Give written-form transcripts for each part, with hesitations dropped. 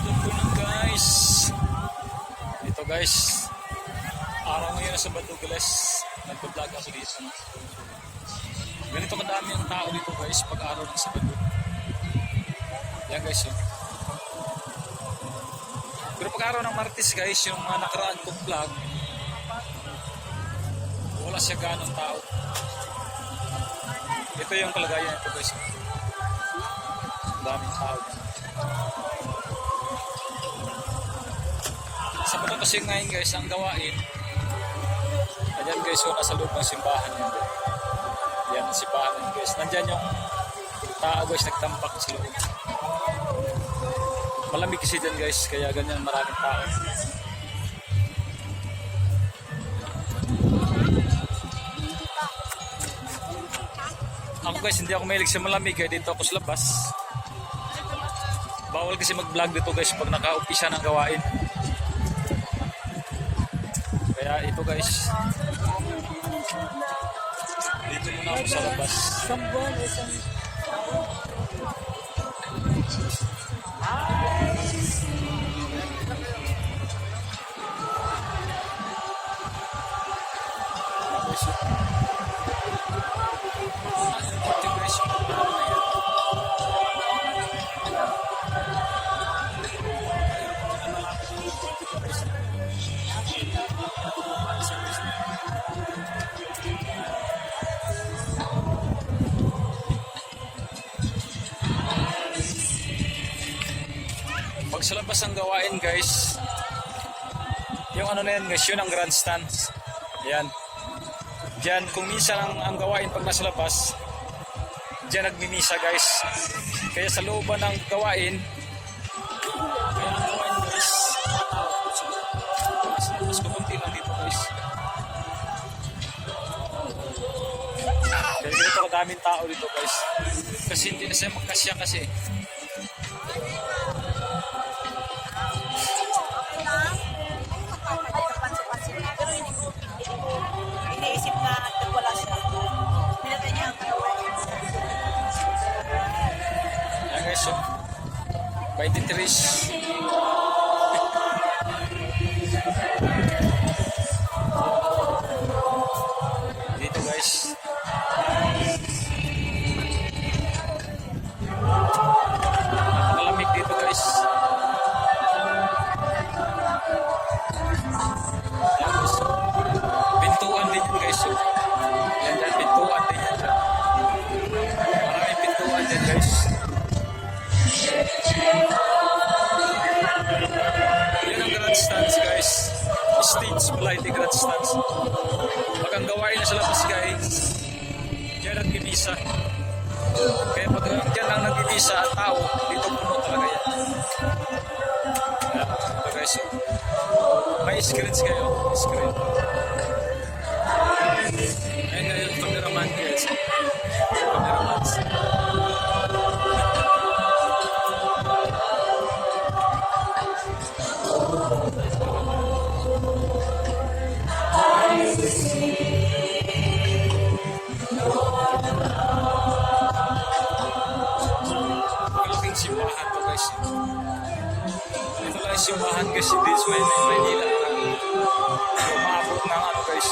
Magandang guys. Ito guys, araw ngayon sa Badugules. Nagpa-vlog ako dito. Ganito kadami ang tao dito guys pag araw ng Sabado. Yan guys oh. Pero pag araw ng Martes guys, yung nakaraan kong vlog, wala siya ganong tao. Ito yung kalagayan ito guys. Daming tao. Sa Sabado kasi ngayon guys, ang gawain. Ayan guys, so nasa loob ng simbahan yan. Yan ang simbahan yan guys. Nandyan yung tao guys, nagtampak sa loob. Malamig kasi dyan guys, kaya ganyan maraming tao. Ako guys, hindi ako mahilig sa malamig, kaya dito ako sa labas. Bawal kasi mag-vlog dito guys pag naka-umpisa ng gawain. Kaya ito guys, dito muna ako sa labas. Pag sa labas ang gawain guys, yung ano na yan guys, yun ang grandstand. Yan. Diyan kung minsan ang gawain pag nasa labas, diyan nagmimisa guys. Kaya sa looban ng gawain, guys, mas kukunti lang dito guys. Kaya ganito kadaming tao dito guys. Kasi hindi na siya magkasya kasi. Iniisip na wala siya. Pinatay niya ang katawan. Yan guys, so 23. Dito guys. Malamig dito guys. Yan guys. Pintuan din yun guys. Yan dyan, pintuan din yan dyan. Maraming pintuan dyan guys. Yan ang grandstands guys. Stage Blighty grandstands. Pag ang gawain na sa labas guys, yan ang gimisa. Kaya pag yan ang nagimisa ang tao, dito puno talaga yan. Yan, ito guys. May screens kayo. Screen. Ayun na yung cameraman guys. Cameraman. Malaking simbahan to guys. Ito lang yung simbahan guys. This way na yung Maynila. Umabot ng ano guys.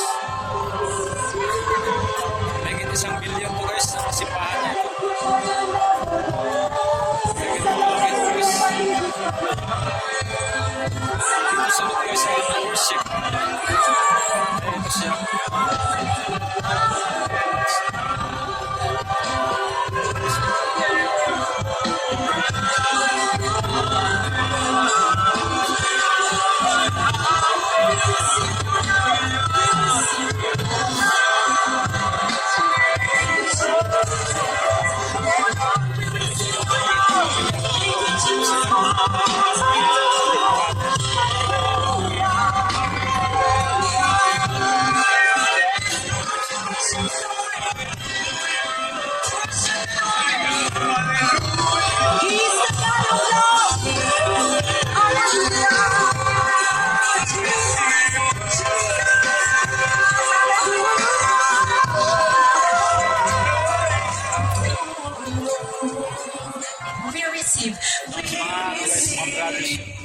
Megit 1 billion to guys. Ang simbahan niya ito. Megit ito guys. Dito sa loob guys ang worship. Ito siya. Mga guys, mga brothers.